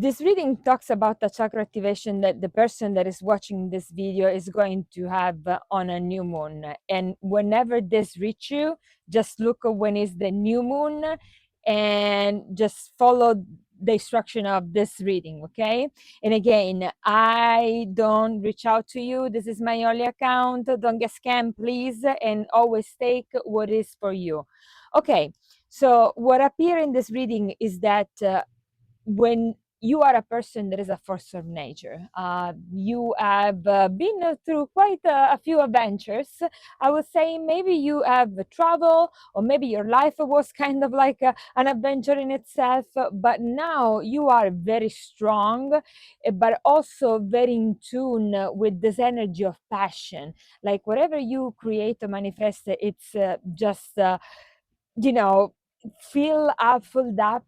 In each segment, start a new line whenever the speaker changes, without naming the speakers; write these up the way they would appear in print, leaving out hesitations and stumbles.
This reading talks about the chakra activation that the person that is watching this video is going to have on a new moon. And whenever this reach you, just look at when is the new moon and just follow the instruction of this reading, okay? And again, I don't reach out to you. This is my only account. Don't get scammed, please, and always take what is for you. Okay, so what appear in this reading is that when you are a person that is a force of nature, you have been through quite a few adventures. I would say maybe you have traveled, or maybe your life was kind of like an adventure in itself, but now you are very strong, but also very in tune with this energy of passion. Like whatever you create or manifest, it's just you know filled up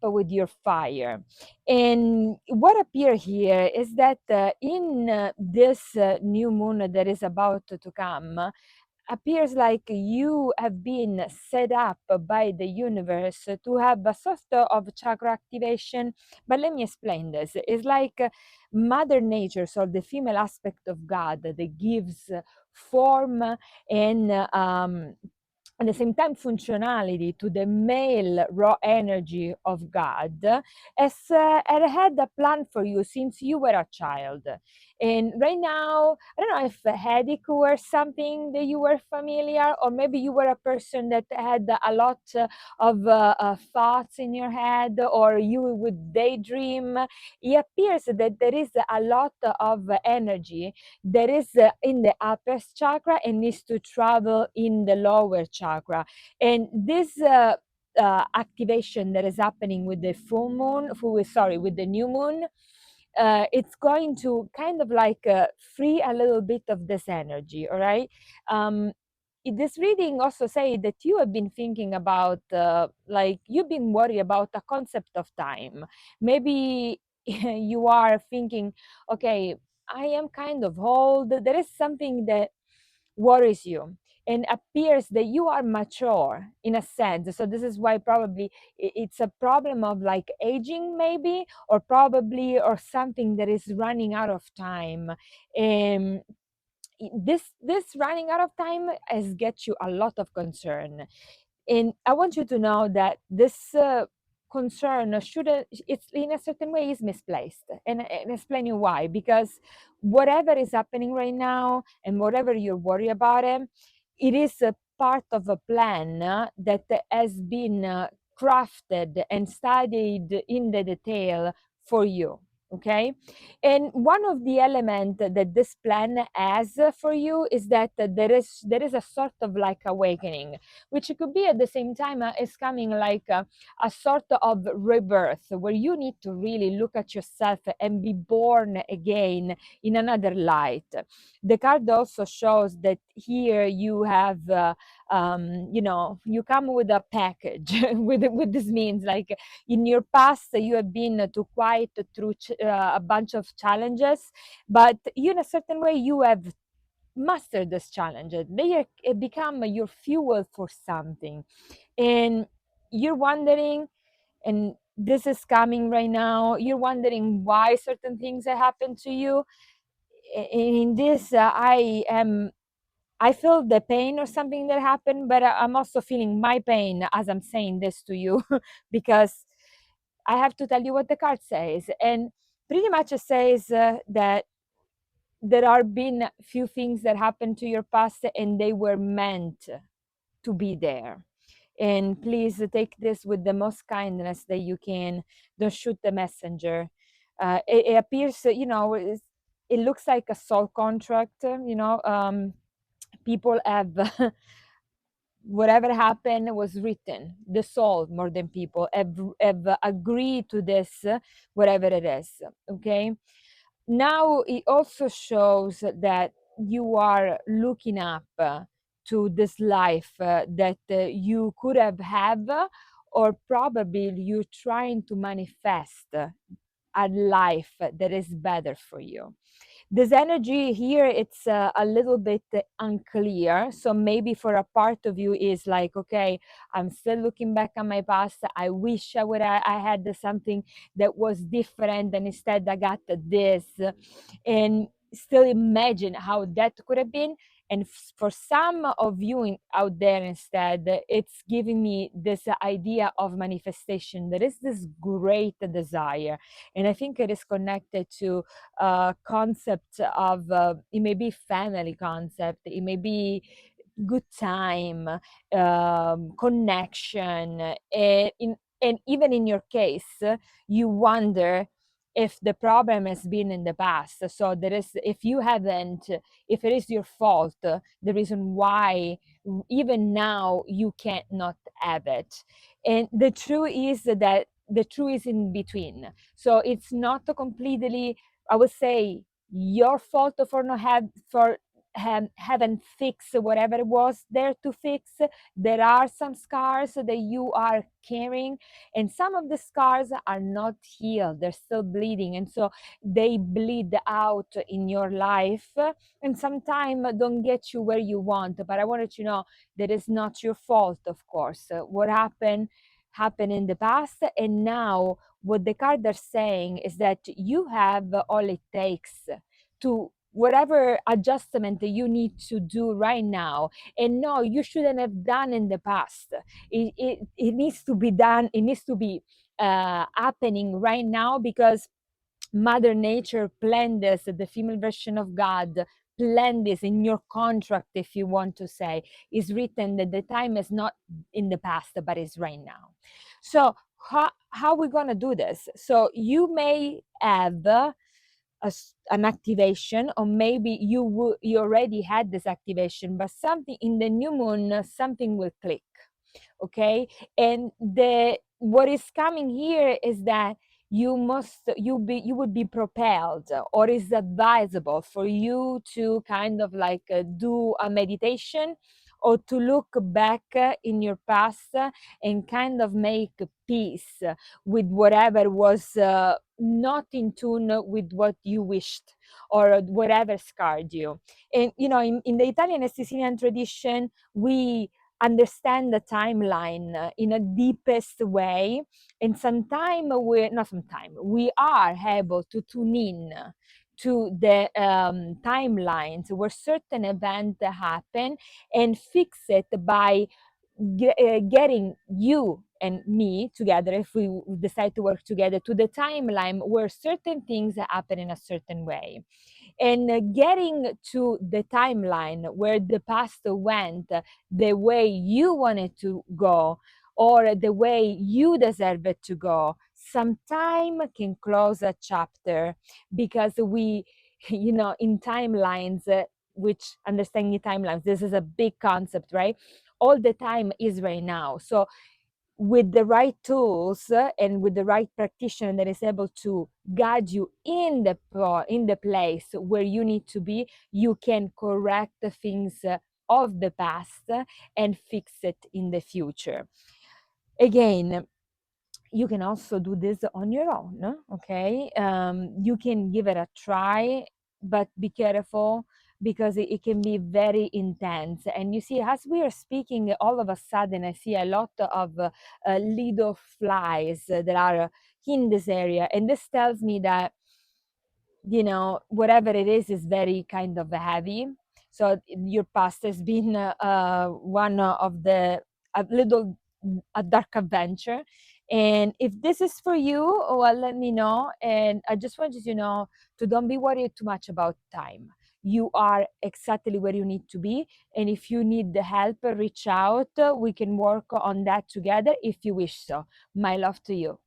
with your fire. And what appear here is that in this new moon that is about to come, appears like you have been set up by the universe to have a sort of chakra activation. But let me explain this. It's like mother nature, so the female aspect of God that gives form and at the same time functionality to the male raw energy of God, had a plan for you since you were a child. And right now, I don't know if a headache were something that you were familiar, or maybe you were a person that had a lot of thoughts in your head, or you would daydream. It appears that there is a lot of energy that is in the upper chakra and needs to travel in the lower chakra. And this activation that is happening with the with the new moon, it's going to kind of like free a little bit of this energy, all right? Um, this reading also say that you have been thinking about, like you've been worried about a concept of time. Maybe you are thinking, okay, I am kind of old. There is something that worries you, and appears that you are mature in a sense. So this is why probably it's a problem of like aging, maybe, or probably, or something that is running out of time. And this running out of time has get you a lot of concern. And I want you to know that this concern shouldn't, it's in a certain way is misplaced. And explain you why. Because whatever is happening right now and whatever you're worried about it is a part of a plan that has been crafted and studied in the detail for you. Okay, and one of the elements that this plan has for you is that there is a sort of like awakening, which could be at the same time is coming like a sort of rebirth, where you need to really look at yourself and be born again in another light. The card also shows that here you have you come with a package with this means like in your past you have been too quiet through a bunch of challenges, but you in a certain way you have master this challenge. Become your fuel for something, and you're wondering, and this is coming right now. You're wondering why certain things have happened to you. In this, I feel the pain or something that happened, but I'm also feeling my pain as I'm saying this to you because I have to tell you what the card says, and pretty much it says that there are been few things that happened to your past and they were meant to be there. And please take this with the most kindness that you can. Don't shoot the messenger. It appears, it looks like a soul contract. People have whatever happened was written. The soul, more than people, have agreed to this, whatever it is. Okay. Now it also shows that you are looking up to this life that you could have had, or probably you're trying to manifest a life that is better for you. This energy here, it's a little bit unclear. So maybe for a part of you is like, okay, I'm still looking back on my past. I wish I had something that was different, and instead I got this, and still imagine how that could have been. And for some of you out there, instead, it's giving me this idea of manifestation. There is this great desire, and I think it is connected to concept of, it may be family concept, it may be good time, connection, and even in your case, you wonder if the problem has been in the past. So there is, if you haven't, if it is your fault, the reason why even now you can't not have it. And the truth is that the truth is in between. So it's not completely, I would say, your fault for not have for haven't fixed whatever it was there to fix. There are some scars that you are carrying, and some of the scars are not healed. They're still bleeding, and so they bleed out in your life, and sometimes don't get you where you want. But I wanted to know that it's not your fault, of course. What happened in the past, and now what the cards are saying is that you have all it takes to whatever adjustment that you need to do right now. And no, you shouldn't have done in the past. It needs to be done, it needs to be happening right now, because Mother Nature planned this, the female version of God planned this in your contract, if you want to say. Is written that the time is not in the past, but is right now. So how we gonna do this? So you may have an activation, or maybe you already had this activation, but something in the new moon, something will click. Okay, and the what is coming here is that you would be propelled, or is advisable for you to kind of like do a meditation, or to look back in your past, and kind of make peace with whatever was not in tune with what you wished, or whatever scarred you. And in the Italian and Sicilian tradition, we understand the timeline in a deepest way, and sometimes we are able to tune in to the timelines where certain events happen, and fix it by getting you and me together, if we decide to work together, to the timeline where certain things happen in a certain way, and getting to the timeline where the past went the way you want it to go, or the way you deserve it to go. Sometime can close a chapter, because we in timelines, which understanding timelines, this is a big concept, right? All the time is right now. So with the right tools, and with the right practitioner that is able to guide you in the place where you need to be, you can correct the things of the past, and fix it in the future. Again, you can also do this on your own. Okay, you can give it a try, but be careful, because it can be very intense. And you see, as we are speaking, all of a sudden I see a lot of little flies that are in this area, and this tells me that whatever it is very kind of heavy. So your past has been one of the a little a dark adventure. And if this is for you, well, let me know. And I just want you to know to don't be worried too much about time. You are exactly where you need to be. And if you need the help, reach out. We can work on that together if you wish so. My love to you.